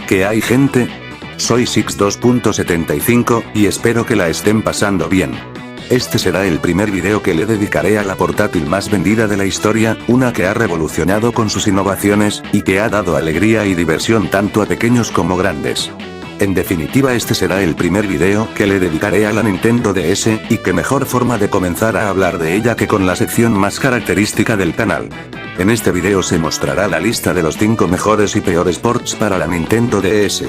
¿Qué hay, gente? Soy Six 2.75, y espero que la estén pasando bien. Este será el primer video que le dedicaré a la portátil más vendida de la historia, una que ha revolucionado con sus innovaciones, y que ha dado alegría y diversión tanto a pequeños como grandes. En definitiva, este será el primer video que le dedicaré a la Nintendo DS, y qué mejor forma de comenzar a hablar de ella que con la sección más característica del canal. En este video se mostrará la lista de los 5 mejores y peores ports para la Nintendo DS.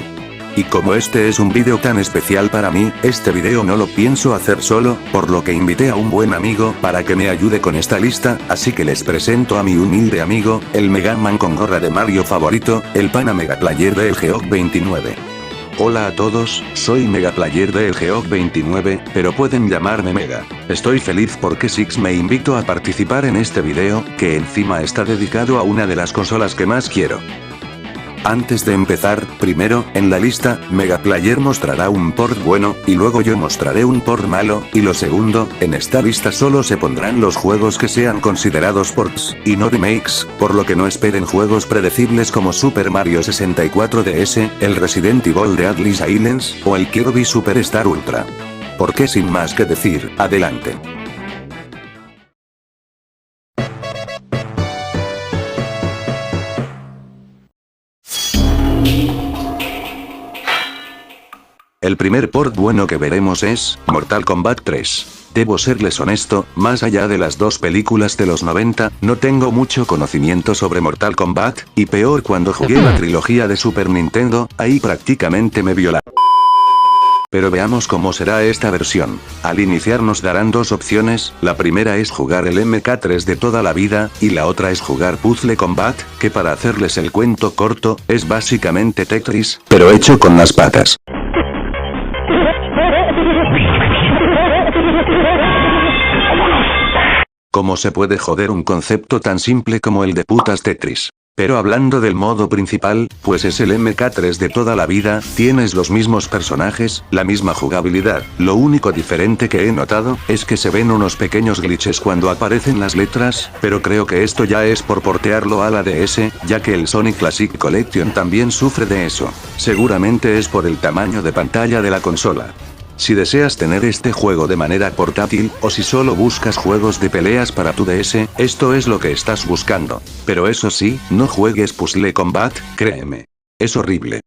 Y como este es un video tan especial para mí, este video no lo pienso hacer solo, por lo que invité a un buen amigo para que me ayude con esta lista, así que les presento a mi humilde amigo, el Mega Man con gorra de Mario favorito, el pana Mega Player de Geog29. Hola a todos, soy Mega Player de Geog29, pero pueden llamarme Mega. Estoy feliz porque Six me invitó a participar en este video, que encima está dedicado a una de las consolas que más quiero. Antes de empezar, primero, en la lista, Mega Player mostrará un port bueno, y luego yo mostraré un port malo, y lo segundo, en esta lista solo se pondrán los juegos que sean considerados ports, y no remakes, por lo que no esperen juegos predecibles como Super Mario 64 DS, el Resident Evil de Atlas Islands, o el Kirby Super Star Ultra. Porque sin más que decir, adelante. El primer port bueno que veremos es Mortal Kombat 3. Debo serles honesto, más allá de las dos películas de los 90, no tengo mucho conocimiento sobre Mortal Kombat, y peor cuando jugué la trilogía de Super Nintendo, ahí prácticamente me violaron. Pero veamos cómo será esta versión. Al iniciar nos darán dos opciones, la primera es jugar el MK3 de toda la vida, y la otra es jugar Puzzle Combat, que para hacerles el cuento corto, es básicamente Tetris, pero hecho con las patas. ¿Cómo se puede joder un concepto tan simple como el de putas Tetris? Pero hablando del modo principal, pues es el MK3 de toda la vida, tienes los mismos personajes, la misma jugabilidad, lo único diferente que he notado, es que se ven unos pequeños glitches cuando aparecen las letras, pero creo que esto ya es por portearlo a la DS, ya que el Sonic Classic Collection también sufre de eso. Seguramente es por el tamaño de pantalla de la consola. Si deseas tener este juego de manera portátil, o si solo buscas juegos de peleas para tu DS, esto es lo que estás buscando. Pero eso sí, no juegues Puzzle Combat, créeme. Es horrible.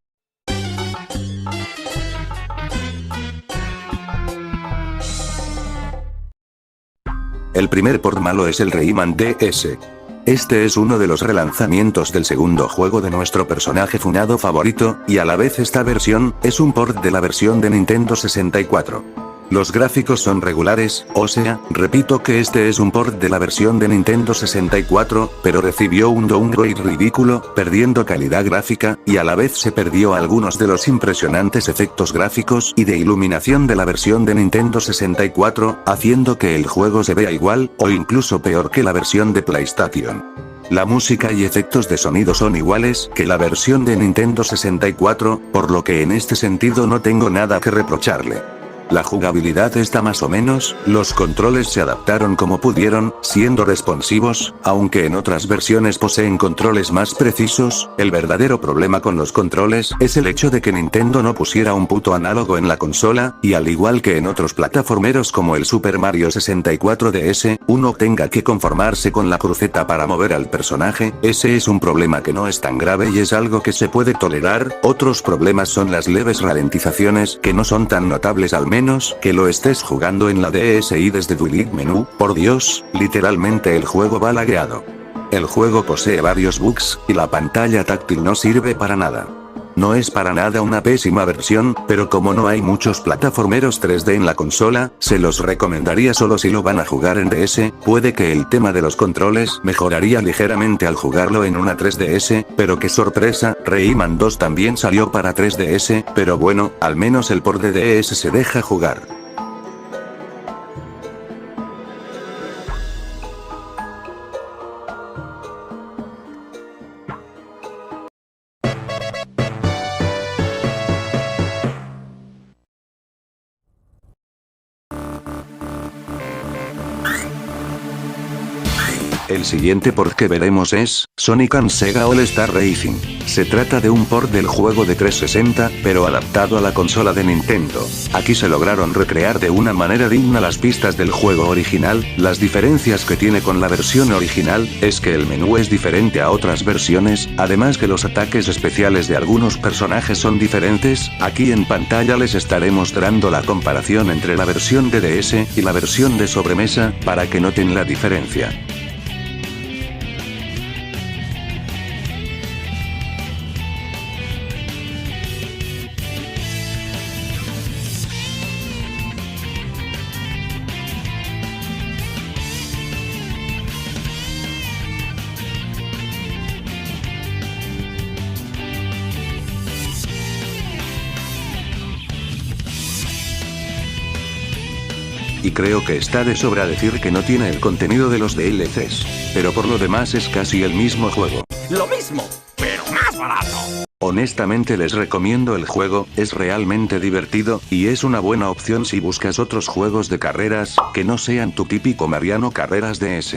El primer port malo es el Rayman DS. Este es uno de los relanzamientos del segundo juego de nuestro personaje funado favorito, y a la vez esta versión, es un port de la versión de Nintendo 64. Los gráficos son regulares, o sea, repito que este es un port de la versión de Nintendo 64, pero recibió un downgrade ridículo, perdiendo calidad gráfica, y a la vez se perdió algunos de los impresionantes efectos gráficos y de iluminación de la versión de Nintendo 64, haciendo que el juego se vea igual, o incluso peor que la versión de PlayStation. La música y efectos de sonido son iguales que la versión de Nintendo 64, por lo que en este sentido no tengo nada que reprocharle. La jugabilidad está más o menos, los controles se adaptaron como pudieron, siendo responsivos, aunque en otras versiones poseen controles más precisos. El verdadero problema con los controles es el hecho de que Nintendo no pusiera un puto análogo en la consola, y al igual que en otros plataformeros como el Super Mario 64 DS, uno tenga que conformarse con la cruceta para mover al personaje. Ese es un problema que no es tan grave y es algo que se puede tolerar. Otros problemas son las leves ralentizaciones que no son tan notables al menos que lo estés jugando en la DSi desde tu Elite Menú. Por Dios, literalmente el juego va lagueado. El juego posee varios bugs, y la pantalla táctil no sirve para nada. No es para nada una pésima versión, pero como no hay muchos plataformeros 3D en la consola, se los recomendaría solo si lo van a jugar en DS, puede que el tema de los controles mejoraría ligeramente al jugarlo en una 3DS, pero qué sorpresa, Rayman 2 también salió para 3DS, pero bueno, al menos el port de DS se deja jugar. El siguiente port que veremos es Sonic and Sega All Star Racing. Se trata de un port del juego de 360, pero adaptado a la consola de Nintendo. Aquí se lograron recrear de una manera digna las pistas del juego original. Las diferencias que tiene con la versión original es que el menú es diferente a otras versiones, además que los ataques especiales de algunos personajes son diferentes. Aquí en pantalla les estaré mostrando la comparación entre la versión de DS y la versión de sobremesa, para que noten la diferencia. Y creo que está de sobra decir que no tiene el contenido de los DLCs. Pero por lo demás es casi el mismo juego. Lo mismo, pero más barato. Honestamente les recomiendo el juego, es realmente divertido, y es una buena opción si buscas otros juegos de carreras, que no sean tu típico Mariano Carreras DS.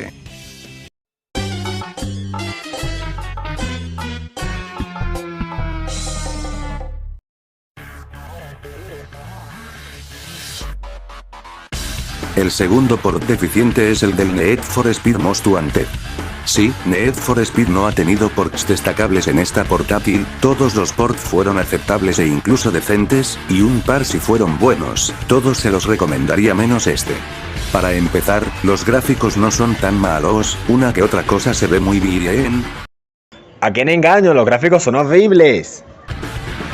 El segundo port deficiente es el del Need for Speed Most Wanted. Sí, Need for Speed no ha tenido ports destacables en esta portátil, todos los ports fueron aceptables e incluso decentes, y un par si fueron buenos, todos se los recomendaría menos este. Para empezar, los gráficos no son tan malos, una que otra cosa se ve muy bien. ¿A quién engaño? Los gráficos son horribles.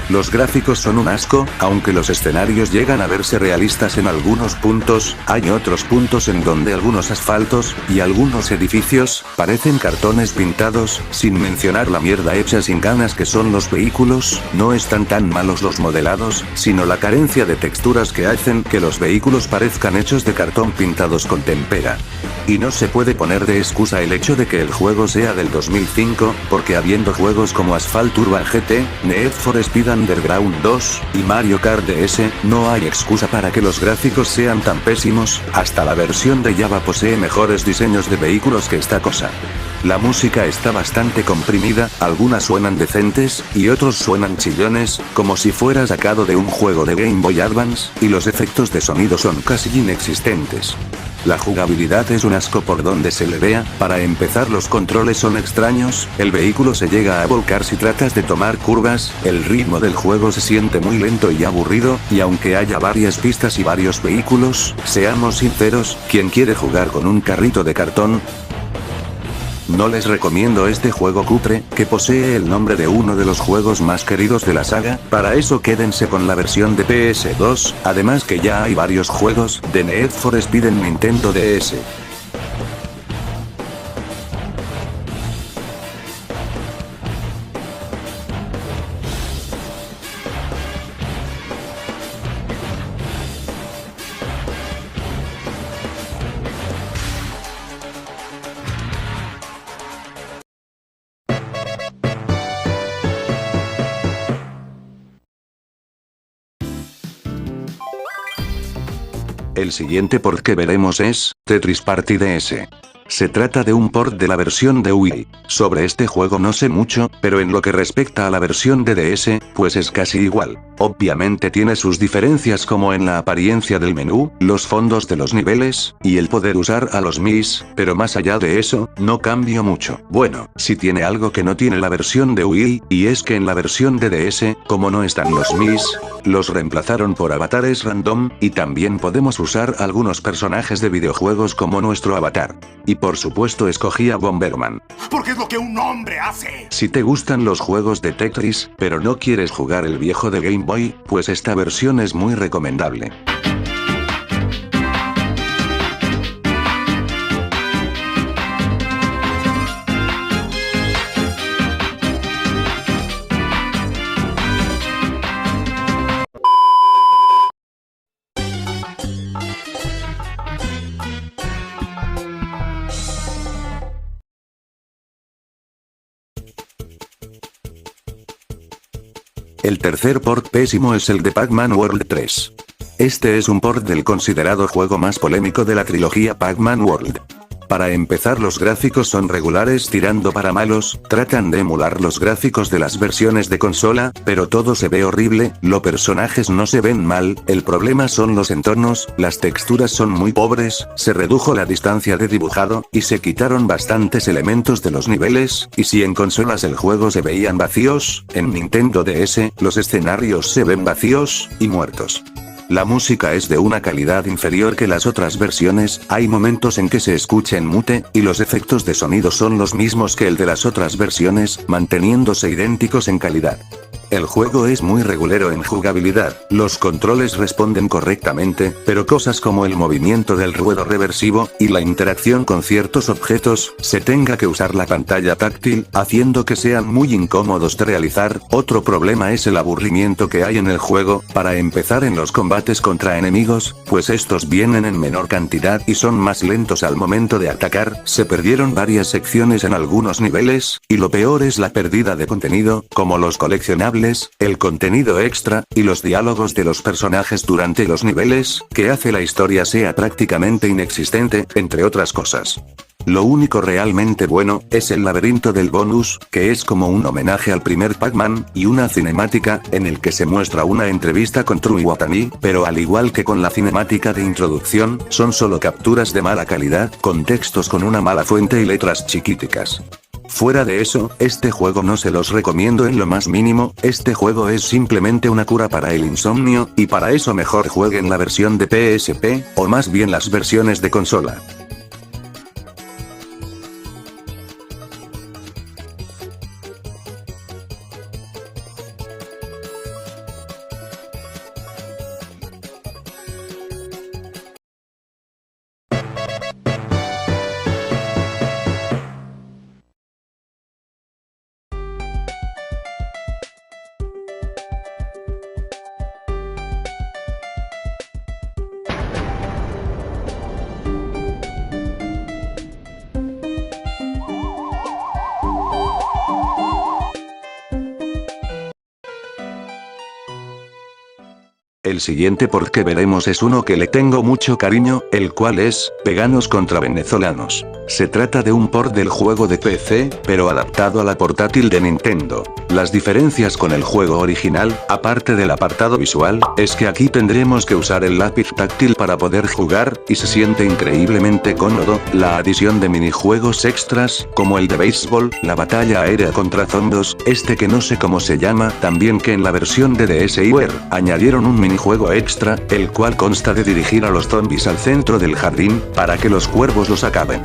Los gráficos son un asco, aunque los escenarios llegan a verse realistas en algunos puntos, hay otros puntos en donde algunos asfaltos, y algunos edificios, parecen cartones pintados, sin mencionar la mierda hecha sin ganas que son los vehículos. No están tan malos los modelados, sino la carencia de texturas que hacen que los vehículos parezcan hechos de cartón pintados con tempera. Y no se puede poner de excusa el hecho de que el juego sea del 2005, porque habiendo juegos como Asphalt Urban GT, Need for Speed Underground 2, y Mario Kart DS, no hay excusa para que los gráficos sean tan pésimos. Hasta la versión de Java posee mejores diseños de vehículos que esta cosa. La música está bastante comprimida, algunas suenan decentes, y otros suenan chillones, como si fuera sacado de un juego de Game Boy Advance, y los efectos de sonido son casi inexistentes. La jugabilidad es un asco por donde se le vea. Para empezar, los controles son extraños, el vehículo se llega a volcar si tratas de tomar curvas, el ritmo del juego se siente muy lento y aburrido, y aunque haya varias pistas y varios vehículos, seamos sinceros, ¿quién quiere jugar con un carrito de cartón? No les recomiendo este juego cutre, que posee el nombre de uno de los juegos más queridos de la saga. Para eso quédense con la versión de PS2, además que ya hay varios juegos de Need for Speed en Nintendo DS. El siguiente port que veremos es Tetris Party DS. Se trata de un port de la versión de Wii. Sobre este juego no sé mucho, pero en lo que respecta a la versión de DS, pues es casi igual. Obviamente tiene sus diferencias como en la apariencia del menú, los fondos de los niveles, y el poder usar a los Mis, pero más allá de eso, no cambia mucho. Bueno, sí tiene algo que no tiene la versión de Wii, y es que en la versión de DS, como no están los Mis, los reemplazaron por avatares random, y también podemos usar algunos personajes de videojuegos como nuestro avatar. Y por supuesto escogí a Bomberman. Porque es lo que un hombre hace. Si te gustan los juegos de Tetris, pero no quieres jugar el viejo de Game Boy, pues esta versión es muy recomendable. El tercer port pésimo es el de Pac-Man World 3. Este es un port del considerado juego más polémico de la trilogía Pac-Man World. Para empezar, los gráficos son regulares tirando para malos, tratan de emular los gráficos de las versiones de consola, pero todo se ve horrible, los personajes no se ven mal, el problema son los entornos, las texturas son muy pobres, se redujo la distancia de dibujado, y se quitaron bastantes elementos de los niveles, y si en consolas el juego se veían vacíos, en Nintendo DS, los escenarios se ven vacíos, y muertos. La música es de una calidad inferior que las otras versiones, hay momentos en que se escucha en mute, y los efectos de sonido son los mismos que el de las otras versiones, manteniéndose idénticos en calidad. El juego es muy regulero en jugabilidad, los controles responden correctamente, pero cosas como el movimiento del ruedo reversivo, y la interacción con ciertos objetos, se tenga que usar la pantalla táctil, haciendo que sean muy incómodos de realizar. Otro problema es el aburrimiento que hay en el juego, para empezar en los combates contra enemigos, pues estos vienen en menor cantidad y son más lentos al momento de atacar, se perdieron varias secciones en algunos niveles, y lo peor es la pérdida de contenido, como los coleccionables, el contenido extra, y los diálogos de los personajes durante los niveles, que hace la historia sea prácticamente inexistente, entre otras cosas. Lo único realmente bueno, es el laberinto del bonus, que es como un homenaje al primer Pac-Man, y una cinemática, en el que se muestra una entrevista con True Iwatani, pero al igual que con la cinemática de introducción, son solo capturas de mala calidad, con textos con una mala fuente y letras chiquiticas. Fuera de eso, este juego no se los recomiendo en lo más mínimo, este juego es simplemente una cura para el insomnio, y para eso mejor jueguen la versión de PSP, o más bien las versiones de consola. El siguiente port que veremos es uno que le tengo mucho cariño, el cual es, Veganos contra Venezolanos. Se trata de un port del juego de PC, pero adaptado a la portátil de Nintendo. Las diferencias con el juego original, aparte del apartado visual, es que aquí tendremos que usar el lápiz táctil para poder jugar, y se siente increíblemente cómodo. La adición de minijuegos extras, como el de béisbol, la batalla aérea contra zombies, que no sé cómo se llama, también que en la versión de DSiWare, añadieron un minijuego extra, el cual consta de dirigir a los zombies al centro del jardín, para que los cuervos los acaben.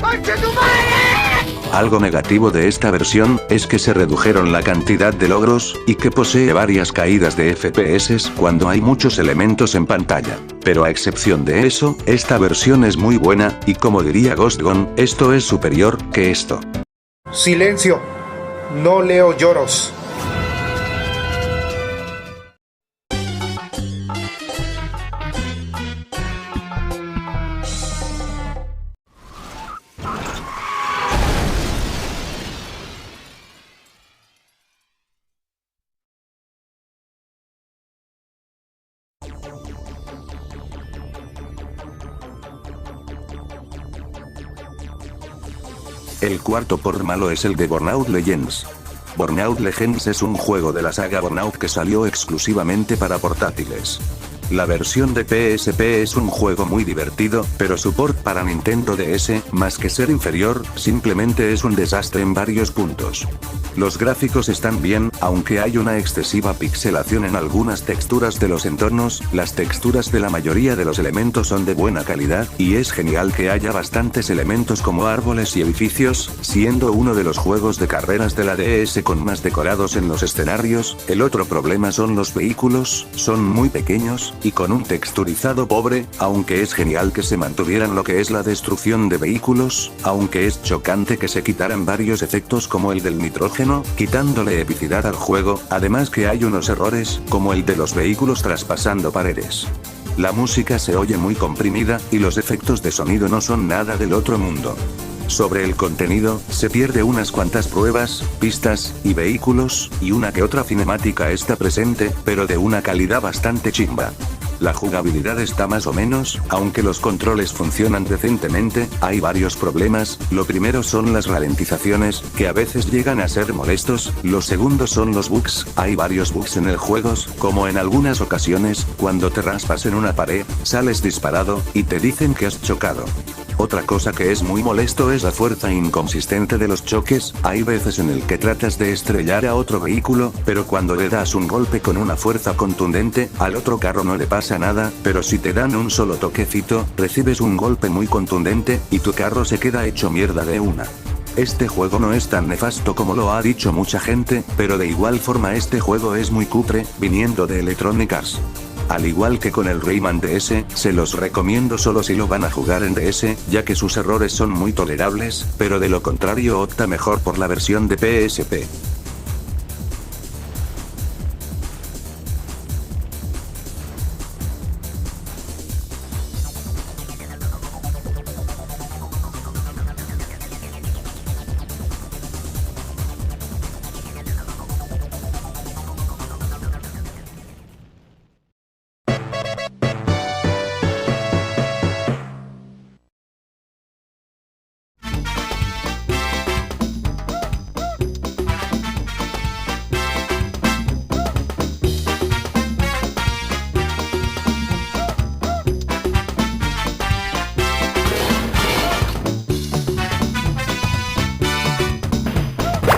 Algo negativo de esta versión, es que se redujeron la cantidad de logros, y que posee varias caídas de FPS cuando hay muchos elementos en pantalla. Pero a excepción de eso, esta versión es muy buena, y como diría GhostGone, esto es superior que esto. Silencio. No leo lloros. El cuarto port malo es el de Burnout Legends. Burnout Legends es un juego de la saga Burnout que salió exclusivamente para portátiles. La versión de PSP es un juego muy divertido, pero su port para Nintendo DS, más que ser inferior, simplemente es un desastre en varios puntos. Los gráficos están bien, aunque hay una excesiva pixelación en algunas texturas de los entornos, las texturas de la mayoría de los elementos son de buena calidad, y es genial que haya bastantes elementos como árboles y edificios, siendo uno de los juegos de carreras de la DS con más decorados en los escenarios. El otro problema son los vehículos, son muy pequeños, y con un texturizado pobre, aunque es genial que se mantuvieran lo que es la destrucción de vehículos, aunque es chocante que se quitaran varios efectos como el del nitrógeno, quitándole epicidad al juego, además que hay unos errores, como el de los vehículos traspasando paredes. La música se oye muy comprimida, y los efectos de sonido no son nada del otro mundo. Sobre el contenido, se pierde unas cuantas pruebas, pistas, y vehículos, y una que otra cinemática está presente, pero de una calidad bastante chimba. La jugabilidad está más o menos, aunque los controles funcionan decentemente, hay varios problemas. Lo primero son las ralentizaciones, que a veces llegan a ser molestos. Lo segundo son los bugs, hay varios bugs en el juego, como en algunas ocasiones, cuando te raspas en una pared, sales disparado, y te dicen que has chocado. Otra cosa que es muy molesto es la fuerza inconsistente de los choques, hay veces en el que tratas de estrellar a otro vehículo, pero cuando le das un golpe con una fuerza contundente, al otro carro no le pasa nada, pero si te dan un solo toquecito, recibes un golpe muy contundente, y tu carro se queda hecho mierda de una. Este juego no es tan nefasto como lo ha dicho mucha gente, pero de igual forma este juego es muy cutre, viniendo de Electronic Arts. Al igual que con el Rayman DS, se los recomiendo solo si lo van a jugar en DS, ya que sus errores son muy tolerables, pero de lo contrario opta mejor por la versión de PSP.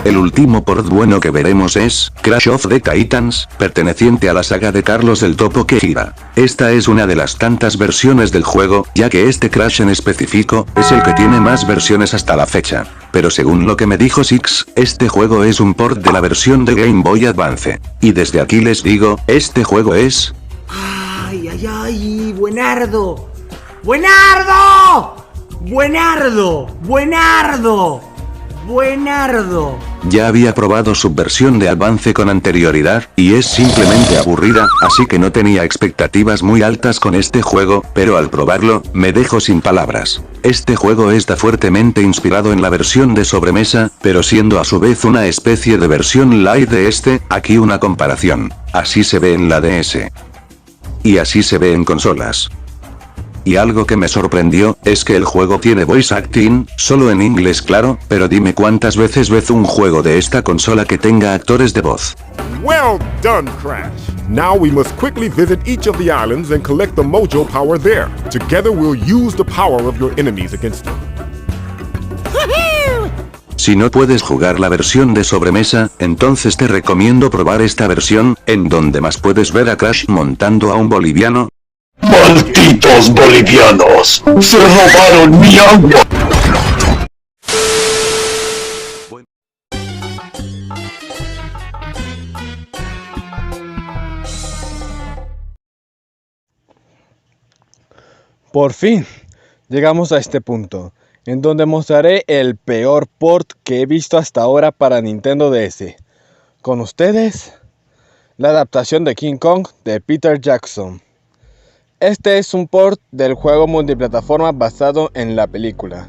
El último port bueno que veremos es Crash of the Titans, perteneciente a la saga de Carlos el Topo que gira. Esta es una de las tantas versiones del juego, ya que este Crash en específico, es el que tiene más versiones hasta la fecha. Pero según lo que me dijo Six, este juego es un port de la versión de Game Boy Advance. Y desde aquí les digo, este juego es... ¡Ay, ay, ay! ¡Buenardo! ¡Buenardo! ¡Buenardo! ¡Buenardo! ¡Buenardo! Ya había probado su versión de Advance con anterioridad, y es simplemente aburrida, así que no tenía expectativas muy altas con este juego, pero al probarlo, me dejo sin palabras. Este juego está fuertemente inspirado en la versión de sobremesa, pero siendo a su vez una especie de versión light de este, aquí una comparación. Así se ve en la DS. Y así se ve en consolas. Y algo que me sorprendió, es que el juego tiene voice acting, solo en inglés claro, pero dime cuántas veces ves un juego de esta consola que tenga actores de voz. Well done, Crash. Now we must quickly visit each of the islands and collect the mojo power there. Together we'll use the power of your enemies against them. Si no puedes jugar la versión de sobremesa, entonces te recomiendo probar esta versión, en donde más puedes ver a Crash montando a un boliviano. ¡Malditos bolivianos! ¡Se robaron mi agua! Por fin, llegamos a este punto, en donde mostraré el peor port que he visto hasta ahora para Nintendo DS. Con ustedes, la adaptación de King Kong de Peter Jackson. Este es un port del juego multiplataforma basado en la película.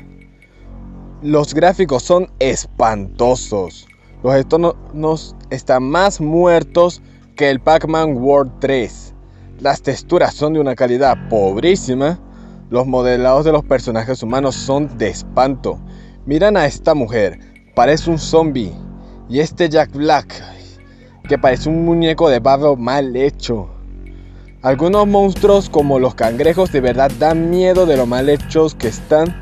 Los gráficos son espantosos. Los entornos están más muertos que el Pac-Man World 3. Las texturas son de una calidad pobrísima. Los modelados de los personajes humanos son de espanto. Miran a esta mujer, parece un zombie. Y este Jack Black, que parece un muñeco de barro mal hecho. Algunos monstruos como los cangrejos de verdad dan miedo de lo mal hechos que están.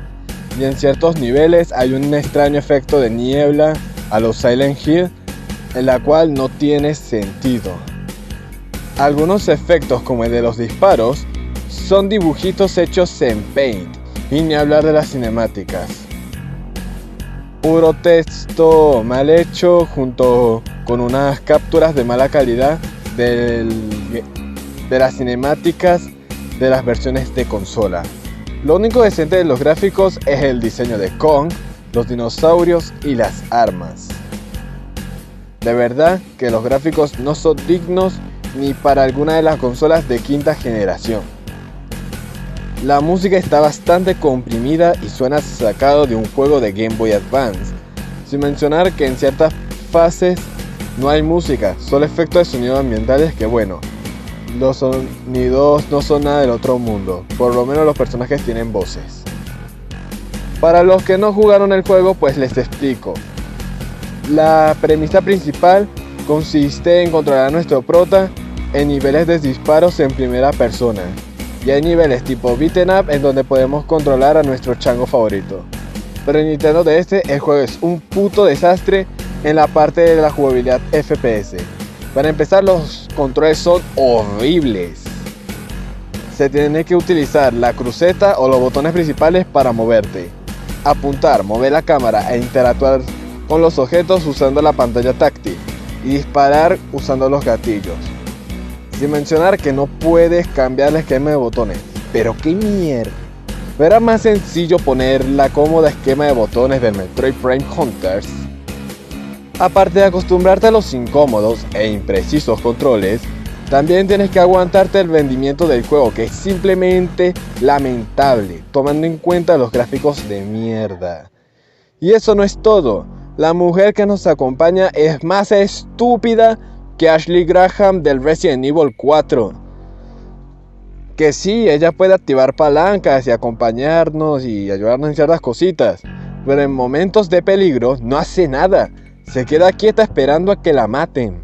Y en ciertos niveles hay un extraño efecto de niebla a los Silent Hill, en la cual no tiene sentido. Algunos efectos como el de los disparos son dibujitos hechos en Paint, y ni hablar de las cinemáticas. Puro texto mal hecho junto con unas capturas de mala calidad de las cinemáticas de las versiones de consola. Lo único decente de los gráficos es el diseño de Kong, los dinosaurios y las armas. De verdad que los gráficos no son dignos ni para alguna de las consolas de quinta generación. La música está bastante comprimida y suena sacado de un juego de Game Boy Advance, sin mencionar que en ciertas fases no hay música, solo efectos de sonido ambientales que bueno, Los sonidos no son nada del otro mundo, por lo menos los personajes tienen voces. Para los que no jugaron el juego, pues les explico. La premisa principal consiste en controlar a nuestro prota en niveles de disparos en primera persona. Y hay niveles tipo beaten up en donde podemos controlar a nuestro chango favorito. Pero en Nintendo DS el juego es un puto desastre en la parte de la jugabilidad FPS. Para empezar, los controles son horribles. Se tiene que utilizar la cruceta o los botones principales para moverte, apuntar, mover la cámara e interactuar con los objetos usando la pantalla táctil y disparar usando los gatillos. Sin mencionar que no puedes cambiar el esquema de botones. Pero qué mierda. ¿No era más sencillo poner la cómoda esquema de botones del Metroid Prime Hunters? Aparte de acostumbrarte a los incómodos e imprecisos controles, también tienes que aguantarte el rendimiento del juego, que es simplemente lamentable, tomando en cuenta los gráficos de mierda. Y eso no es todo. La mujer que nos acompaña es más estúpida que Ashley Graham del Resident Evil 4. Que sí, ella puede activar palancas y acompañarnos y ayudarnos en ciertas cositas, pero en momentos de peligro no hace nada. Se queda quieta esperando a que la maten.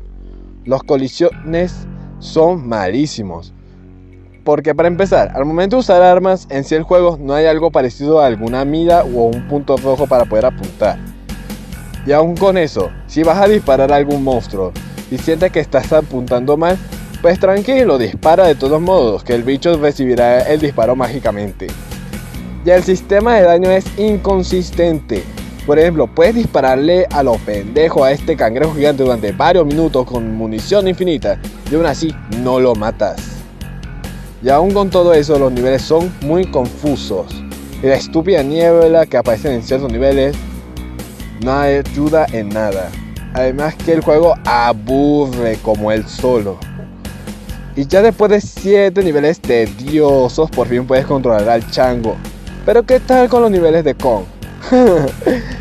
Las colisiones son malísimos. Porque para empezar, al momento de usar armas en sí el juego no hay algo parecido a alguna mira o un punto rojo para poder apuntar. Y aún con eso, si vas a disparar a algún monstruo y sientes que estás apuntando mal, pues tranquilo, dispara de todos modos, que el bicho recibirá el disparo mágicamente. Y el sistema de daño es inconsistente. Por ejemplo, puedes dispararle a lo pendejo a este cangrejo gigante durante varios minutos con munición infinita y aún así no lo matas. Y aún con todo eso, los niveles son muy confusos. Y la estúpida niebla que aparece en ciertos niveles no ayuda en nada. Además que el juego aburre como él solo. Y ya después de 7 niveles tediosos, por fin puedes controlar al chango. Pero ¿qué tal con los niveles de Kong?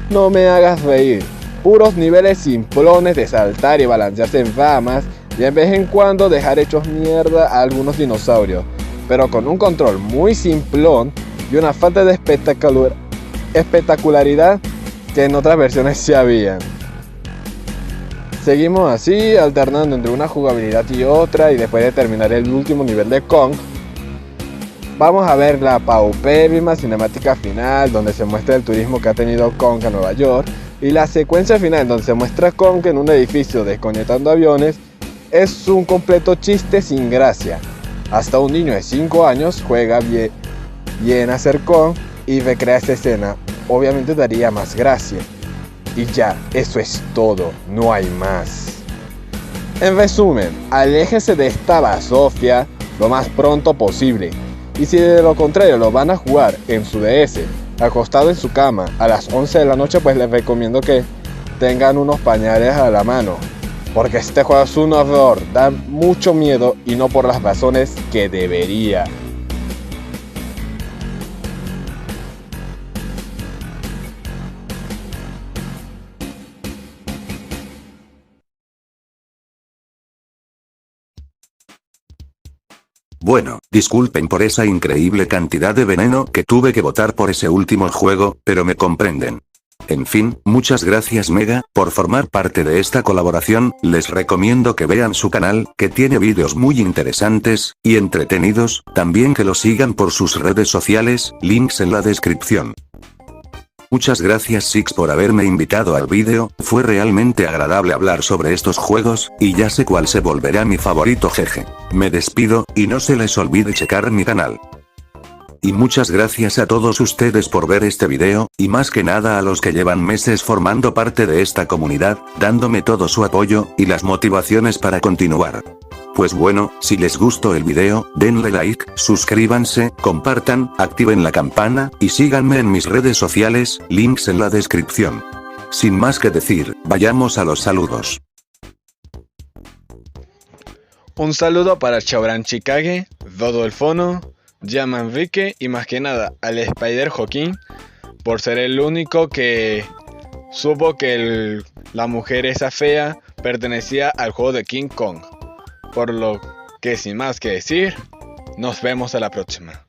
No me hagas reír. Puros niveles simplones de saltar y balancearse en ramas y en vez en cuando dejar hechos mierda a algunos dinosaurios. Pero con un control muy simplón y una falta de espectacularidad que en otras versiones sí habían. Seguimos así, alternando entre una jugabilidad y otra, y después de terminar el último nivel de Kong, vamos a ver la paupérrima cinemática final, donde se muestra el turismo que ha tenido Kong a Nueva York, y la secuencia final, donde se muestra Kong en un edificio desconectando aviones, es un completo chiste sin gracia. Hasta un niño de 5 años juega bien a ser Kong y recrea esta escena, obviamente daría más gracia. Y ya, eso es todo, no hay más. En resumen, aléjese de esta basofia lo más pronto posible. Y si de lo contrario lo van a jugar en su DS, acostado en su cama a las 11 de la noche, pues les recomiendo que tengan unos pañales a la mano. Porque este juego es un horror, da mucho miedo y no por las razones que debería. Bueno, disculpen por esa increíble cantidad de veneno que tuve que botar por ese último juego, pero me comprenden. En fin, muchas gracias Mega, por formar parte de esta colaboración. Les recomiendo que vean su canal, que tiene vídeos muy interesantes y entretenidos, también que lo sigan por sus redes sociales, links en la descripción. Muchas gracias Six por haberme invitado al vídeo, fue realmente agradable hablar sobre estos juegos, y ya sé cuál se volverá mi favorito jeje. Me despido, y no se les olvide checar mi canal. Y muchas gracias a todos ustedes por ver este video, y más que nada a los que llevan meses formando parte de esta comunidad, dándome todo su apoyo, y las motivaciones para continuar. Pues bueno, si les gustó el video, denle like, suscríbanse, compartan, activen la campana, y síganme en mis redes sociales, links en la descripción. Sin más que decir, vayamos a los saludos. Un saludo para Chabran Chikage, Dodo el Fono, Llama Enrique y más que nada al Spider Joaquín, por ser el único que supo que la mujer esa fea pertenecía al juego de King Kong. Por lo que sin más que decir, nos vemos a la próxima.